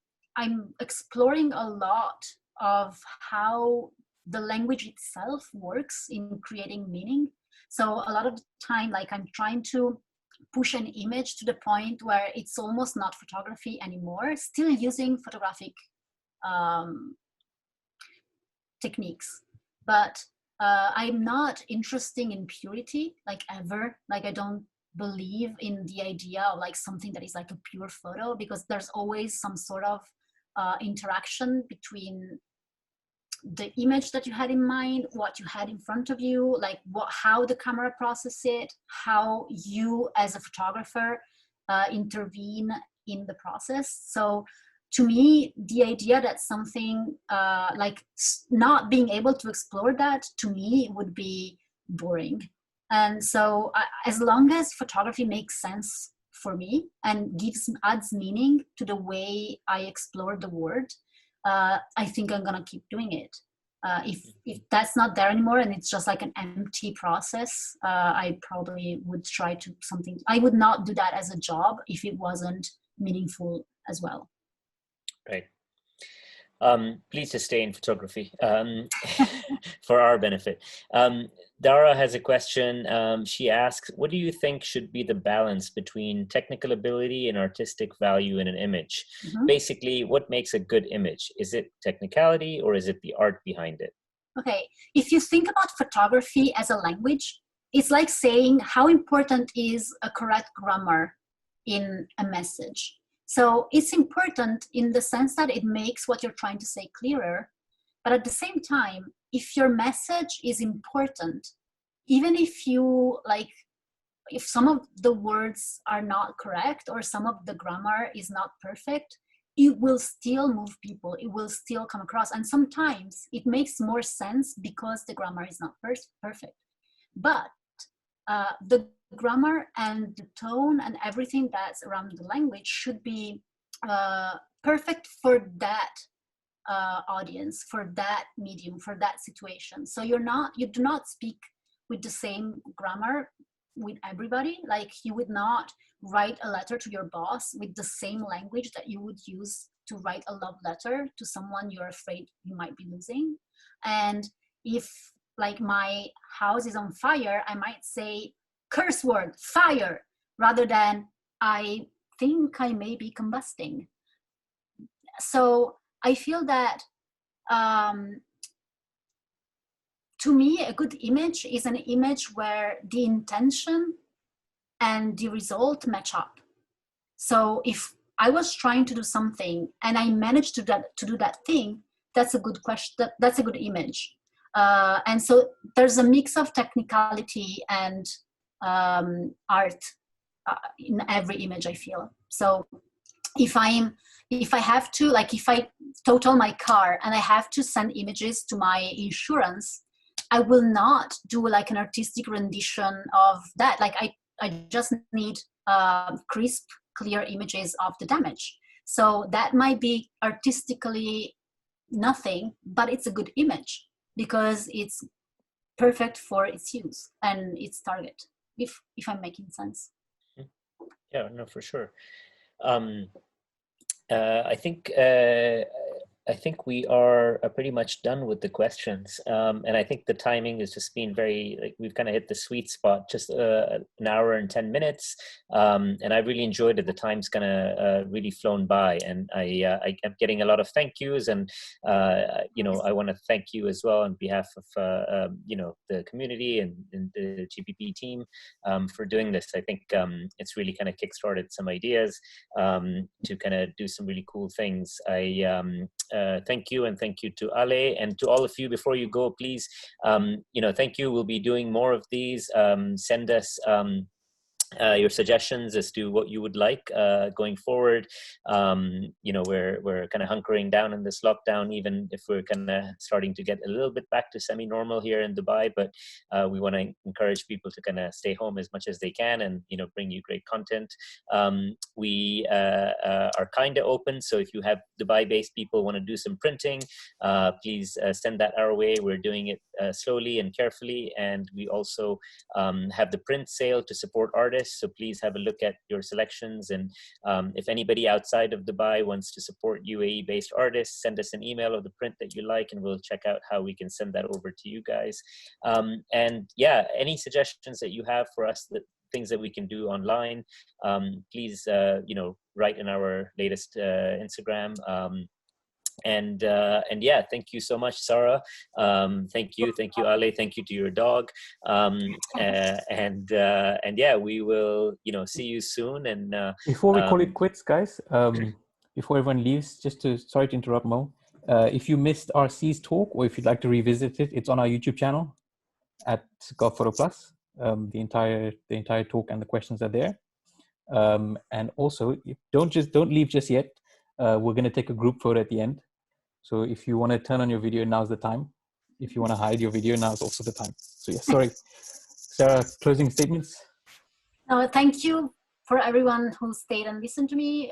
exploring a lot of how the language itself works in creating meaning. So a lot of the time, like, I'm trying to push an image to the point where it's almost not photography anymore, still using photographic techniques. But I'm not interested in purity, like, ever. Like, I don't believe in the idea of like something that is like a pure photo, because there's always some sort of interaction between the image that you had in mind, what you had in front of you, like how the camera processes it, how you as a photographer intervene in the process. So to me, the idea that something like not being able to explore that, to me, would be boring. And so as long as photography makes sense for me and adds meaning to the way I explore the world, I think I'm gonna keep doing it. If that's not there anymore and it's just like an empty process, I probably would try to something. I would not do that as a job if it wasn't meaningful as well. Right. Please just stay in photography for our benefit. Dara has a question. She asks, what do you think should be the balance between technical ability and artistic value in an image? Mm-hmm. Basically, what makes a good image? Is it technicality or is it the art behind it? Okay, if you think about photography as a language, it's like saying how important is a correct grammar in a message. So it's important in the sense that it makes what you're trying to say clearer, But at the same time, if your message is important, even if you like, if some of the words are not correct or some of the grammar is not perfect, it will still move people. It will still come across. And sometimes it makes more sense because the grammar is not perfect. But the grammar and the tone and everything that's around the language should be perfect for that audience, for that medium, for that situation. So you do not speak with the same grammar with everybody. Like you would not write a letter to your boss with the same language that you would use to write a love letter to someone you're afraid you might be losing. And if like my house is on fire, I might say curse word, fire, rather than I think I may be combusting. So I feel that to me, a good image is an image where the intention and the result match up. So if I was trying to do something and I managed to do that thing, that's a good question. That's a good image. And so there's a mix of technicality and art in every image, I feel. So if I have to, like if I total my car and I have to send images to my insurance, I will not do like an artistic rendition of that. Like I just need crisp, clear images of the damage. So that might be artistically nothing, but it's a good image because it's perfect for its use and its target, if I'm making sense. Yeah, no, for sure. I think we are pretty much done with the questions, and I think the timing has just been very, like, we've kind of hit the sweet spot, just an hour and 10 minutes, and I really enjoyed it. The time's kind of really flown by, and I kept getting a lot of thank yous, and you know, I want to thank you as well on behalf of you know, the community and the GPP team for doing this. I think it's really kind of kickstarted some ideas to kind of do some really cool things. Thank you, and thank you to Ale, and to all of you. Before you go, please, you know, thank you. We'll be doing more of these. Send us your suggestions as to what you would like going forward. You know, we're kind of hunkering down in this lockdown, even if we're kind of starting to get a little bit back to semi-normal here in Dubai, but we want to encourage people to kind of stay home as much as they can and, you know, bring you great content. We are kind of open, so if you have Dubai-based people want to do some printing, please send that our way. We're doing it slowly and carefully, and we also have the print sale to support artists. So please have a look at your selections, and if anybody outside of Dubai wants to support UAE-based artists, send us an email of the print that you like, and we'll check out how we can send that over to you guys. And yeah, any suggestions that you have for us, that things that we can do online, please you know, write in our latest Instagram. And yeah, thank you so much, Sara. Thank you, Ale. Thank you to your dog. And yeah, we will, you know, see you soon. And before we call it quits, guys, before everyone leaves, just to, sorry to interrupt, Mo. If you missed RC's talk, or if you'd like to revisit it, it's on our YouTube channel at Golf Photo Plus. The entire talk and the questions are there. And also, don't leave just yet. We're going to take a group photo at the end. So if you want to turn on your video, now's the time. If you want to hide your video, now's also the time. So yeah, sorry. Sara, closing statements? No, thank you for everyone who stayed and listened to me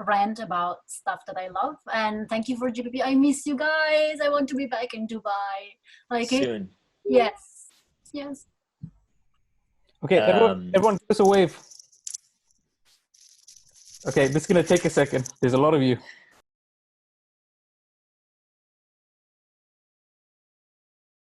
rant about stuff that I love. And thank you for GPP. I miss you guys. I want to be back in Dubai. Like soon. Yes. Okay, everyone give us a wave. Okay, this is going to take a second. There's a lot of you.